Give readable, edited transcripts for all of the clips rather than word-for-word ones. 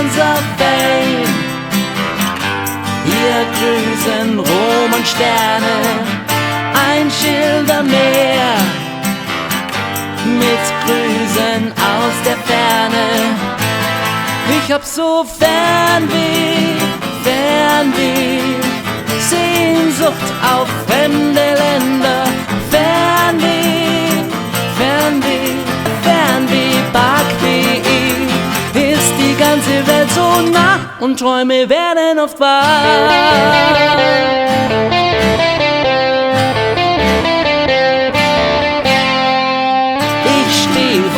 signs of fame. Hier grüßen Rom und Sterne, ein Schildermeer mit Grüßen aus der Ferne. Ich hab so Fernweh, Sehnsucht auf fremde Länder. Fernweh, Back.de ist die ganze Welt so nah und Träume werden oft wahr.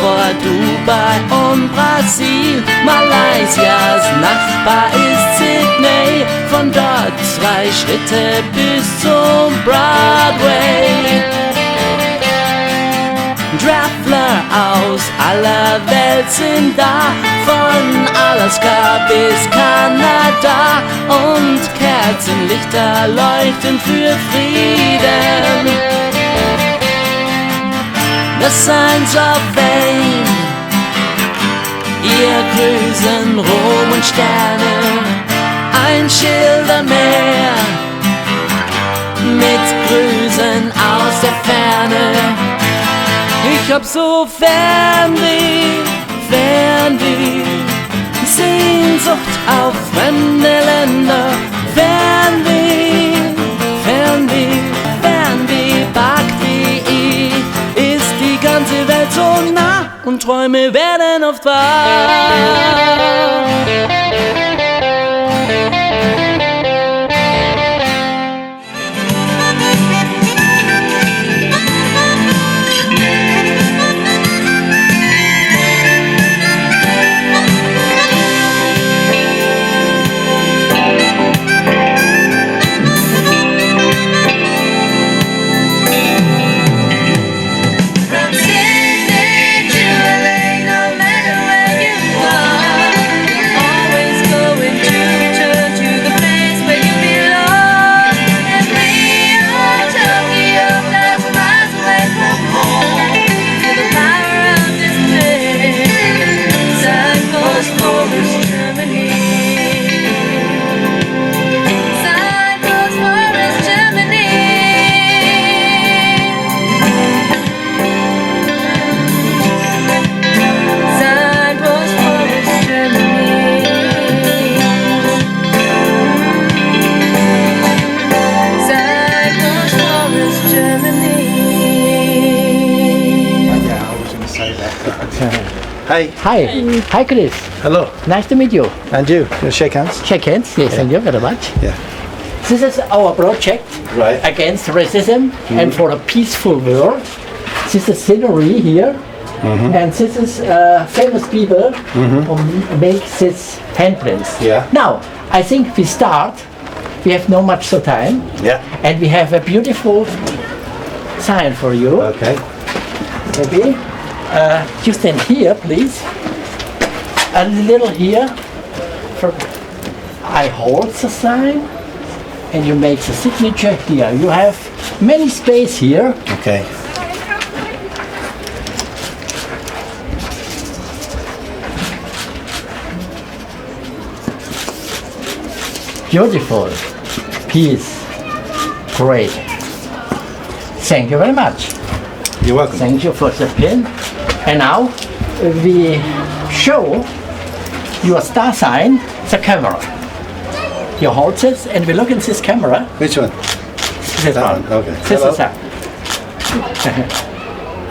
Vor Dubai und Brasil, Malaysias Nachbar ist Sydney, von dort 2 Schritte bis zum Broadway. Traveler aus aller Welt sind da, von Alaska bis Kanada, und Kerzenlichter leuchten für Frieden. The signs of fame. Ihr grüßen Rom und Sterne, ein Schildermeer mit Grüßen aus der Ferne. Ich hab so Fernweh, Sehnsucht auf fremde Länder. Fernweh, Back.de ist die ganze Welt so nah und Träume werden oft wahr. Hi. Hi Chris. Hello. Nice to meet you. And you. You want to shake hands? Shake hands. Yes, thank you very much. Yeah. This is our project Right. against racism and for a peaceful world. This is scenery here, and this is famous people who make this handprints. Yeah. Now, I think we start. We have no much so time. Yeah. And we have a beautiful sign for you. Okay. Maybe. You stand here, please. A little here. I hold the sign, and you make the signature here. You have many space here. Okay. Beautiful. Peace. Great. Thank you very much. You're welcome. Thank you for the pin. And now we show your star sign, the camera. You hold this and we look in this camera. Which one? This That one. one, okay. This Hello. is that.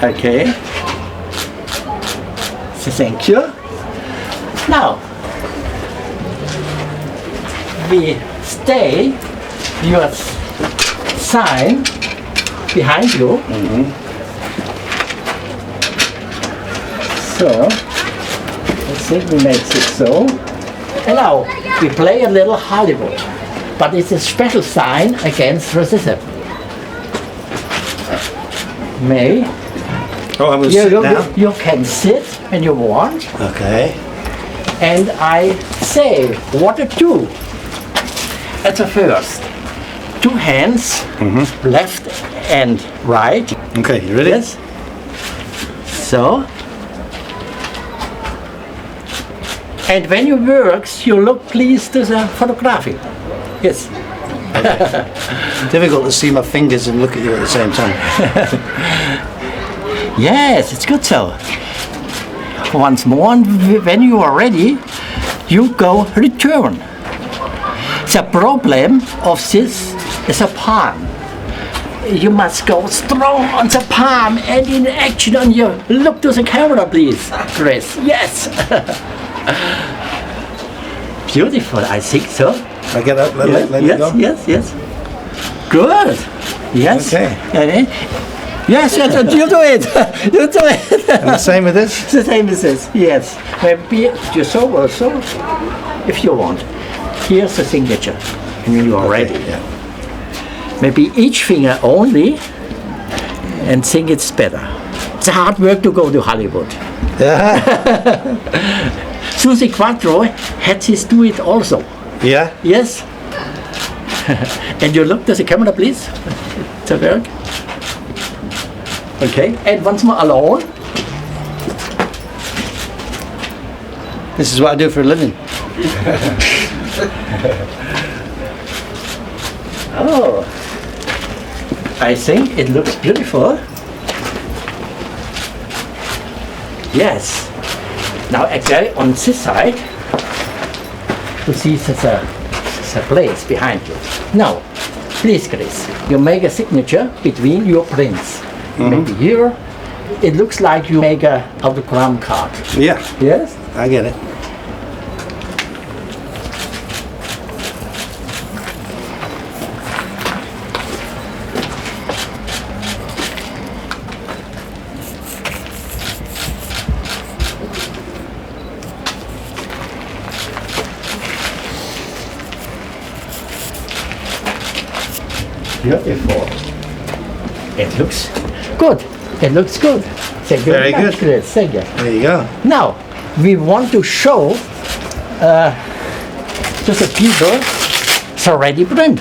Okay. So thank you. Now we stay your sign behind you. So, let's see, we make it so. And now, we play a little Hollywood, but it's a special sign against racism. May, Oh, I'm going to sit down. you can sit when you want, Okay. and I say what to do. At the first, 2 hands, left and right. Okay, you ready? Yes. And when you work, you look please to the photography. Yes. Difficult to see my fingers and look at you at the same time. Yes, it's good so. Once more, and when you are ready, you go return. The problem of this is a palm. You must go strong on the palm and in action on you. Look to the camera, please, Chris. Yes. Beautiful, I think so. I get up, let it go? Yes. Good. Yes. Okay. Yes, you do it. You do it. And the same with this? The same as this, yes. Maybe you so also, if you want. Here's the signature, and you are ready. Yeah. Maybe each finger only, and think it's better. It's hard work to go to Hollywood. Yeah. Suzi Quatro had his do it also. Yeah? Yes. And you look to the camera, please. To work. Okay. And once more alone. This is what I do for a living. Oh. I think it looks beautiful. Yes. Now actually on this side, you see there's a place behind you. Now, please Chris, you make a signature between your prints. Maybe here, it looks like you make a autogram card. Yeah. Yes? I get it. Beautiful. It looks good. It looks good. Thank you Very much, good. Chris. Thank you. There you go. Now, we want to show to the people the ready print.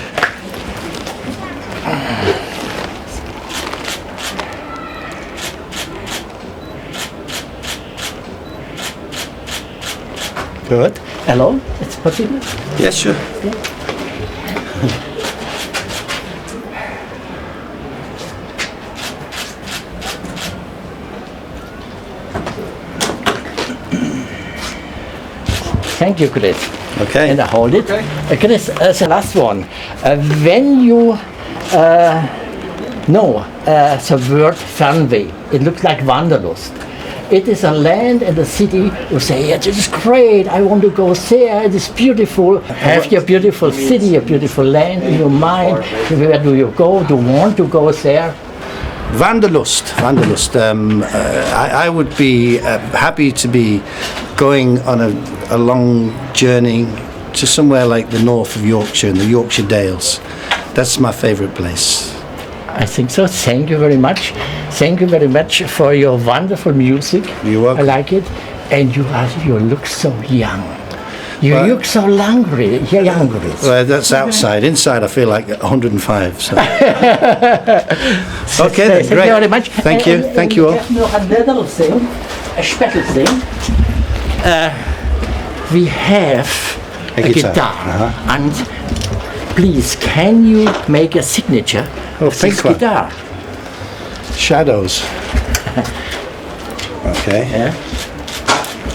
Good. Hello, it's possible? Yes, sure. Thank you, Chris. Okay. And I hold it. Chris, the last one. When you know the word Fernweh, it looks like Wanderlust. It is a land and a city. You say, yeah, this is great, I want to go there, it is beautiful. Have your beautiful city, your beautiful land in your mind. Where do you go? Do you want to go there? Wanderlust. I would be happy to be going on a long journey to somewhere like the north of Yorkshire in the Yorkshire Dales. That's my favourite place. I think so. Thank you very much. Thank you very much for your wonderful music. You're welcome. I like it. And you look so young. You Well- look so hungry. Young, Chris. Well, that's outside. Inside, I feel like 105. So. Okay, then, Thank great. you very much. Thank you. Thank you all. We have noch a little thing, a special thing. We have A a guitar. guitar. And please, can you make a signature Oh, of this pink one. guitar? Shadows. Okay. Yeah.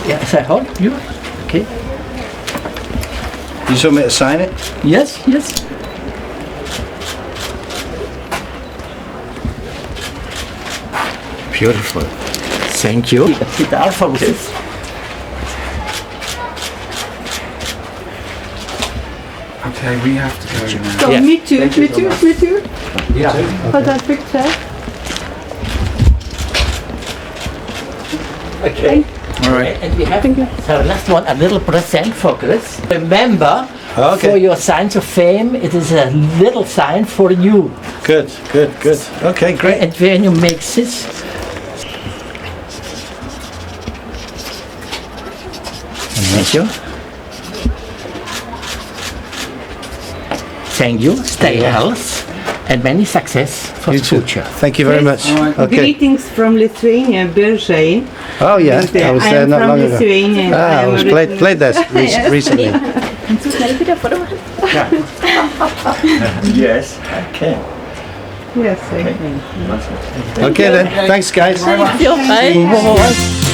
Yes, I hold you. Okay. You just want me to sign it? Yes, yes. Beautiful. Thank you. Guitar for this. Okay, we have to go now. So, Yeah. me too, me too, me too. Yeah. For that picture. Okay. All right. And we have the last one, a little present for Chris. Remember, Okay. for your signs of fame, it is a little sign for you. Good. Okay, great. And when you make this, thank you. Thank you. Stay healthy. and many success for You the too. future. Thank you very much. Okay. Greetings from Lithuania, Beschreibung. Oh yeah, I was there I'm not from long ago. Lithuania. Ah, I was played there recently. Kannst du schnell wieder Foto machen? Yes, okay. Yes, I can. Okay then. Thanks guys. Ja, bye.